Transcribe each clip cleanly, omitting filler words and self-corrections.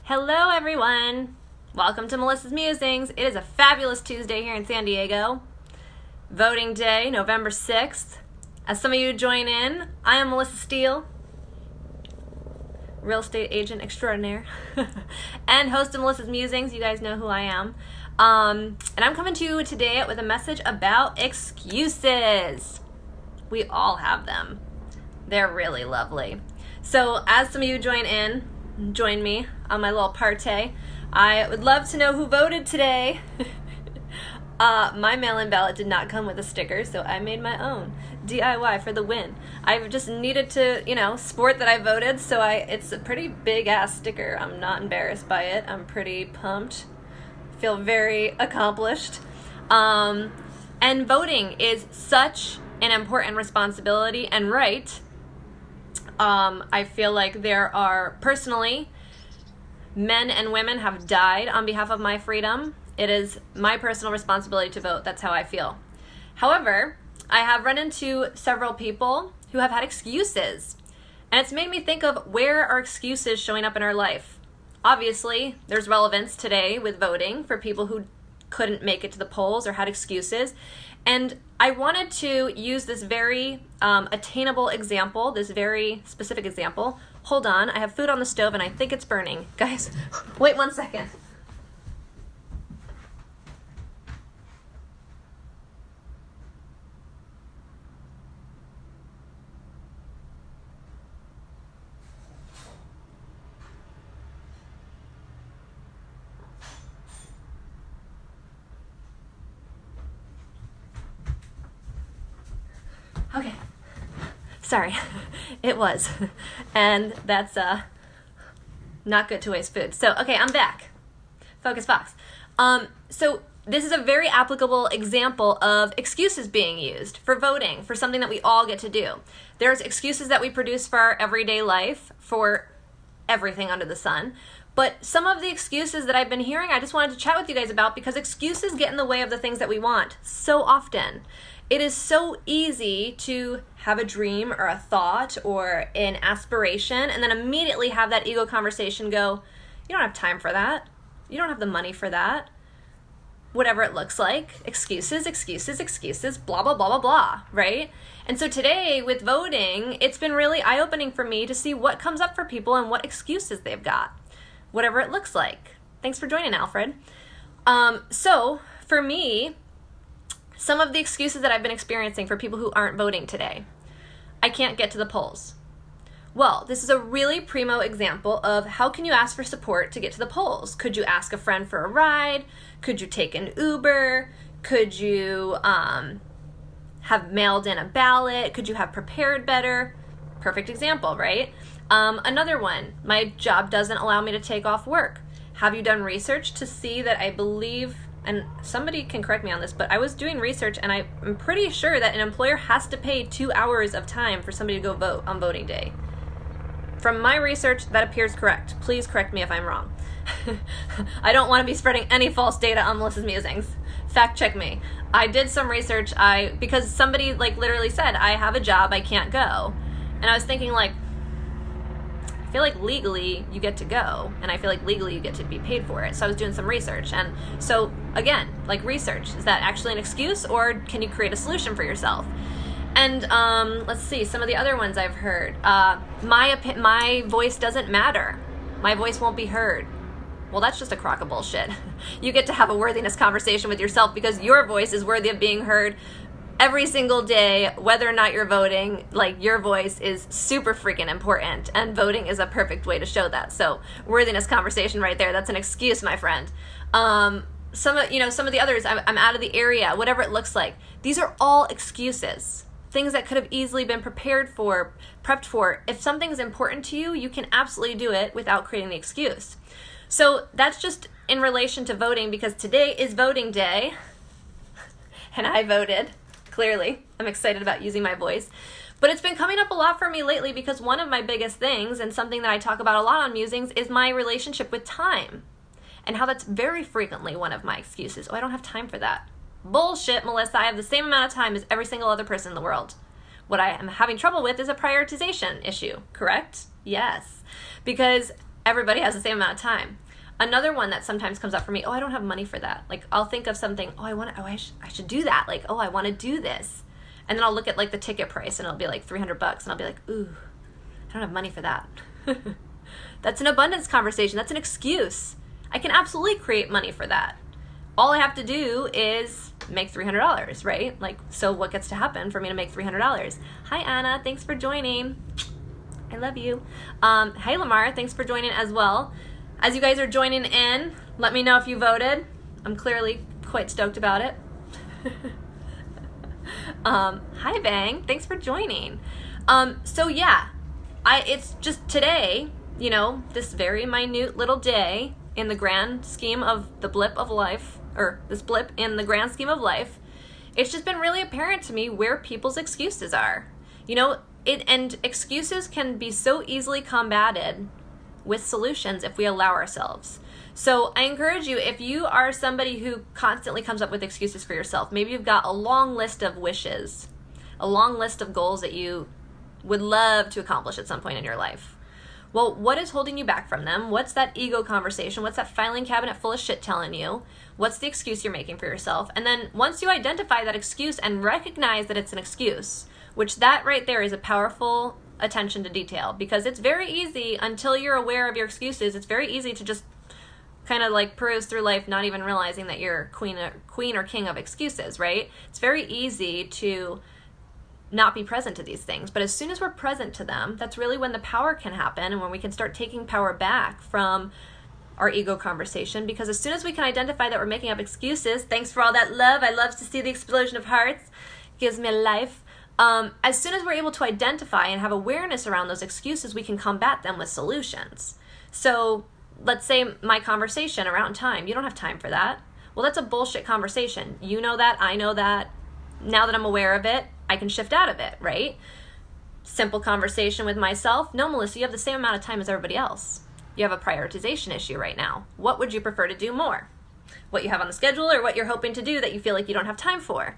Hello everyone! Welcome to Melissa's Musings. It is a fabulous Tuesday here in San Diego. Voting day, November 6th. As some of you join in, I am Melissa Steele, real estate agent extraordinaire, and host of Melissa's Musings. You guys know who I am. And I'm coming to you today with a message about excuses. We all have them. They're really lovely. So as some of you join me on my little party, I would love to know who voted today. My mail-in ballot did not come with a sticker, so I made my own. DIY for the win. I just needed to, sport that I voted, so it's a pretty big-ass sticker. I'm not embarrassed by it. I'm pretty pumped. Feel very accomplished. And voting is such an important responsibility and right. I feel like there are, personally, men and women have died on behalf of my freedom. It is my personal responsibility to vote. That's how I feel. However, I have run into several people who have had excuses. And it's made me think of, where are excuses showing up in our life? Obviously, there's relevance today with voting for people who couldn't make it to the polls or had excuses. And I wanted to use this very attainable example, this very specific example. Hold on, I have food on the stove and I think it's burning. Guys, wait 1 second. Okay, sorry, it was, and that's not good to waste food. So, okay, I'm back. Focus Fox. So this is a very applicable example of excuses being used for voting, for something that we all get to do. There's excuses that we produce for our everyday life, for everything under the sun. But some of the excuses that I've been hearing, I just wanted to chat with you guys about, because excuses get in the way of the things that we want so often. It is so easy to have a dream or a thought or an aspiration and then immediately have that ego conversation go, you don't have time for that. You don't have the money for that. Whatever it looks like. Excuses, excuses, excuses, blah, blah, blah, blah, blah, right? And so today with voting, it's been really eye-opening for me to see what comes up for people and what excuses they've got. Whatever it looks like. Thanks for joining, Alfred. So for me, some of the excuses that I've been experiencing for people who aren't voting today. I can't get to the polls. Well, this is a really primo example of how can you ask for support to get to the polls? Could you ask a friend for a ride? Could you take an Uber? Could you have mailed in a ballot? Could you have prepared better? Perfect example, right? Another one, my job doesn't allow me to take off work. Have you done research to see that I believe, and somebody can correct me on this, but I was doing research and I'm pretty sure that an employer has to pay 2 hours of time for somebody to go vote on voting day. From my research, that appears correct. Please correct me if I'm wrong. I don't want to be spreading any false data on Melissa's Musings. Fact check me. I did some research, because somebody literally said, I have a job, I can't go. And I was thinking I feel like legally you get to go, and I feel like legally you get to be paid for it. So I was doing some research, and so again, research, is that actually an excuse, or can you create a solution for yourself? And let's see, some of the other ones I've heard. My voice doesn't matter. My voice won't be heard. Well, that's just a crock of bullshit. You get to have a worthiness conversation with yourself, because your voice is worthy of being heard every single day, whether or not you're voting. Your voice is super freaking important, and voting is a perfect way to show that. So worthiness conversation right there. That's an excuse, my friend. Some of the others, I'm out of the area, whatever it looks like. These are all excuses. Things that could have easily been prepped for. If something's important to you, you can absolutely do it without creating the excuse. So that's just in relation to voting, because today is voting day, and I voted. Clearly, I'm excited about using my voice. But it's been coming up a lot for me lately, because one of my biggest things, and something that I talk about a lot on Musings, is my relationship with time. And how that's very frequently one of my excuses. Oh, I don't have time for that. Bullshit, Melissa. I have the same amount of time as every single other person in the world. What I am having trouble with is a prioritization issue, correct? Yes. Because everybody has the same amount of time. Another one that sometimes comes up for me, I don't have money for that. Like, I'll think of something, I should do that. Like, I want to do this. And then I'll look at like the ticket price and it'll be like $300 and I'll be like, ooh, I don't have money for that. That's an abundance conversation. That's an excuse. I can absolutely create money for that. All I have to do is make $300, right? Like, so what gets to happen for me to make $300? Hi, Anna. Thanks for joining. I love you. Hey, Lamar. Thanks for joining as well. As you guys are joining in, let me know if you voted. I'm clearly quite stoked about it. Hi, Bang. Thanks for joining. So yeah, it's just today, this very minute little day in the grand scheme of the blip of life, or this blip in the grand scheme of life, it's just been really apparent to me where people's excuses are. And excuses can be so easily combated with solutions if we allow ourselves. So I encourage you, if you are somebody who constantly comes up with excuses for yourself, maybe you've got a long list of wishes, a long list of goals that you would love to accomplish at some point in your life. Well, what is holding you back from them? What's that ego conversation? What's that filing cabinet full of shit telling you? What's the excuse you're making for yourself? And then once you identify that excuse and recognize that it's an excuse, which that right there is a powerful attention to detail, because it's very easy, until you're aware of your excuses, it's very easy to just kind of like peruse through life not even realizing that you're queen or king of excuses, right? It's very easy to not be present to these things. But as soon as we're present to them, that's really when the power can happen and when we can start taking power back from our ego conversation. Because as soon as we can identify that we're making up excuses, thanks for all that love. I love to see the explosion of hearts. It gives me life. As soon as we're able to identify and have awareness around those excuses, we can combat them with solutions. So let's say my conversation around time. You don't have time for that. Well, that's a bullshit conversation. You know that. I know that. Now that I'm aware of it, I can shift out of it, right? Simple conversation with myself. No, Melissa, you have the same amount of time as everybody else. You have a prioritization issue right now. What would you prefer to do more? What you have on the schedule or what you're hoping to do that you feel like you don't have time for?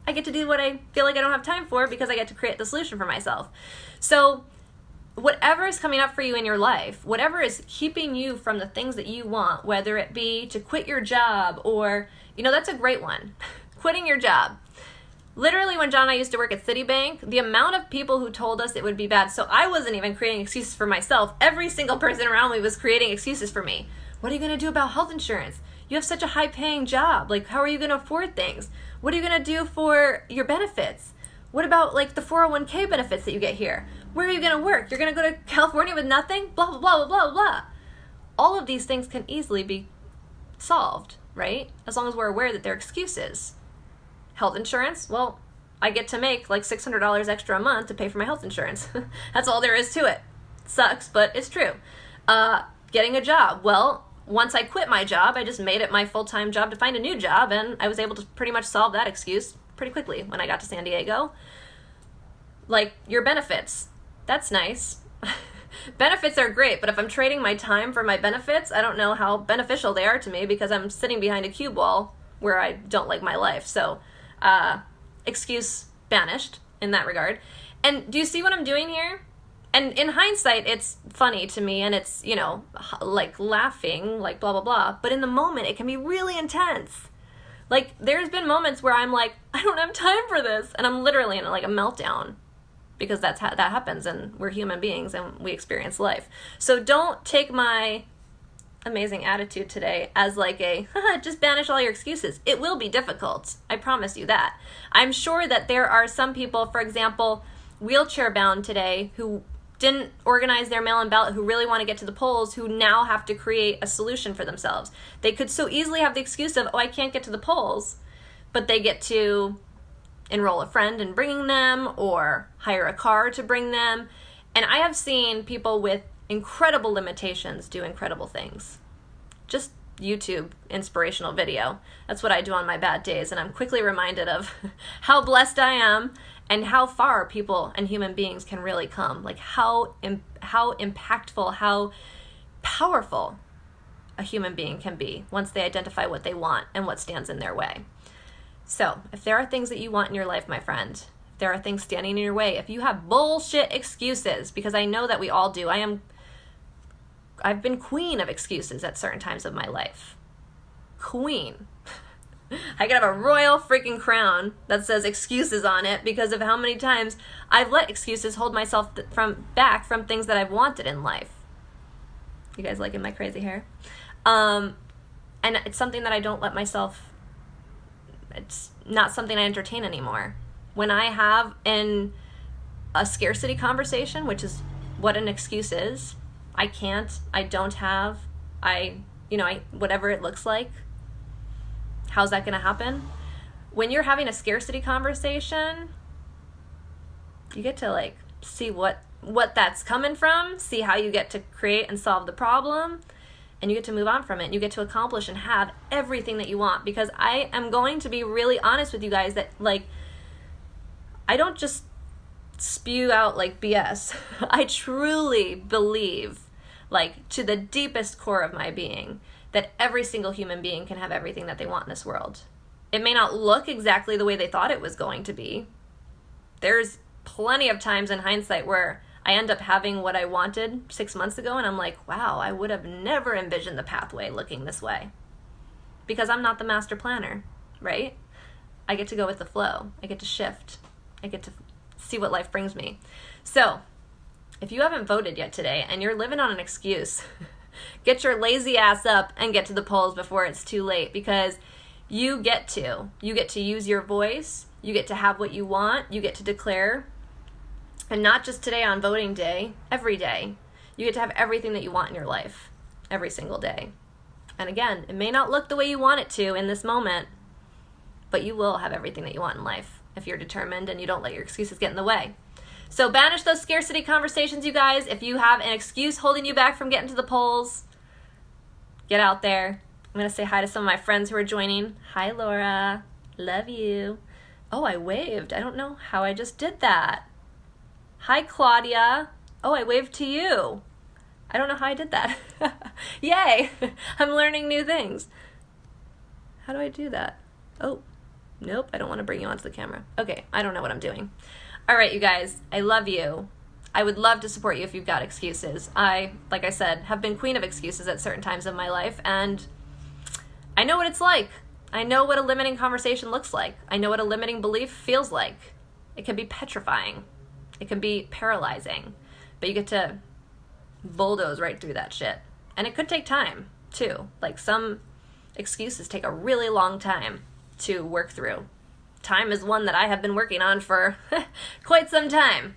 I get to do what I feel like I don't have time for because I get to create the solution for myself. So whatever is coming up for you in your life, whatever is keeping you from the things that you want, whether it be to quit your job or, that's a great one. Quitting your job. Literally, when John and I used to work at Citibank, the amount of people who told us it would be bad, so I wasn't even creating excuses for myself. Every single person around me was creating excuses for me. What are you going to do about health insurance? You have such a high-paying job. Like, how are you going to afford things? What are you going to do for your benefits? What about, like, the 401k benefits that you get here? Where are you going to work? You're going to go to California with nothing? Blah, blah, blah, blah, blah, blah. All of these things can easily be solved, right? As long as we're aware that they're excuses. Health insurance, well, I get to make like $600 extra a month to pay for my health insurance. That's all there is to it. Sucks, but it's true. Getting a job, well, once I quit my job, I just made it my full-time job to find a new job, and I was able to pretty much solve that excuse pretty quickly when I got to San Diego. Like, your benefits, that's nice. Benefits are great, but if I'm trading my time for my benefits, I don't know how beneficial they are to me because I'm sitting behind a cue ball where I don't like my life. So, excuse banished in that regard. And do you see what I'm doing here? And in hindsight, it's funny to me and it's, like laughing, like blah, blah, blah. But in the moment, it can be really intense. Like, there's been moments where I'm like, I don't have time for this. And I'm literally in like a meltdown because that happens and we're human beings and we experience life. So don't take my amazing attitude today as like just banish all your excuses. It will be difficult. I promise you that. I'm sure that there are some people, for example, wheelchair bound today who didn't organize their mail-in ballot, who really want to get to the polls, who now have to create a solution for themselves. They could so easily have the excuse of, I can't get to the polls, but they get to enroll a friend in bringing them or hire a car to bring them. And I have seen people with incredible limitations do incredible things. Just YouTube inspirational video. That's what I do on my bad days, and I'm quickly reminded of how blessed I am and how far people and human beings can really come. Like how impactful, how powerful a human being can be once they identify what they want and what stands in their way. So, if there are things that you want in your life, my friend, there are things standing in your way. If you have bullshit excuses, because I know that we all do. I am I've been queen of excuses at certain times of my life. Queen. I could have a royal freaking crown that says excuses on it because of how many times I've let excuses hold myself back from things that I've wanted in life. You guys liking my crazy hair? And it's something that I don't let myself, it's not something I entertain anymore. When I have a scarcity conversation, which is what an excuse is, I can't, I don't have, whatever it looks like, how's that going to happen? When you're having a scarcity conversation, you get to like see what that's coming from, see how you get to create and solve the problem, and you get to move on from it. And you get to accomplish and have everything that you want. Because I am going to be really honest with you guys that like, I don't just spew out like BS. I truly believe, like to the deepest core of my being, that every single human being can have everything that they want in this world. It may not look exactly the way they thought it was going to be. There's plenty of times in hindsight where I end up having what I wanted 6 months ago, and I'm like, wow, I would have never envisioned the pathway looking this way. Because I'm not the master planner, right? I get to go with the flow. I get to shift. I get to see what life brings me. So, if you haven't voted yet today and you're living on an excuse, get your lazy ass up and get to the polls before it's too late, because you get to use your voice, you get to have what you want, you get to declare, and not just today on voting day, every day. You get to have everything that you want in your life, every single day. And again, it may not look the way you want it to in this moment, but you will have everything that you want in life if you're determined and you don't let your excuses get in the way. So banish those scarcity conversations, you guys. If you have an excuse holding you back from getting to the polls, get out there. I'm going to say hi to some of my friends who are joining. Hi, Laura. Love you. Oh, I waved. I don't know how I just did that. Hi, Claudia. Oh, I waved to you. I don't know how I did that. Yay. I'm learning new things. How do I do that? Oh, nope. I don't want to bring you onto the camera. Okay. I don't know what I'm doing. All right, you guys, I love you. I would love to support you if you've got excuses. I, like I said, have been queen of excuses at certain times of my life, and I know what it's like. I know what a limiting conversation looks like. I know what a limiting belief feels like. It can be petrifying. It can be paralyzing, but you get to bulldoze right through that shit. And it could take time, too. Like some excuses take a really long time to work through. Time is one that I have been working on for quite some time,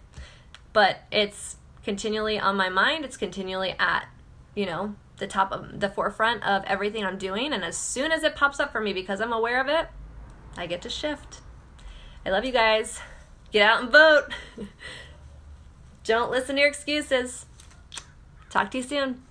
but it's continually on my mind. It's continually at, the top of the forefront of everything I'm doing. And as soon as it pops up for me, because I'm aware of it, I get to shift. I love you guys. Get out and vote. Don't listen to your excuses. Talk to you soon.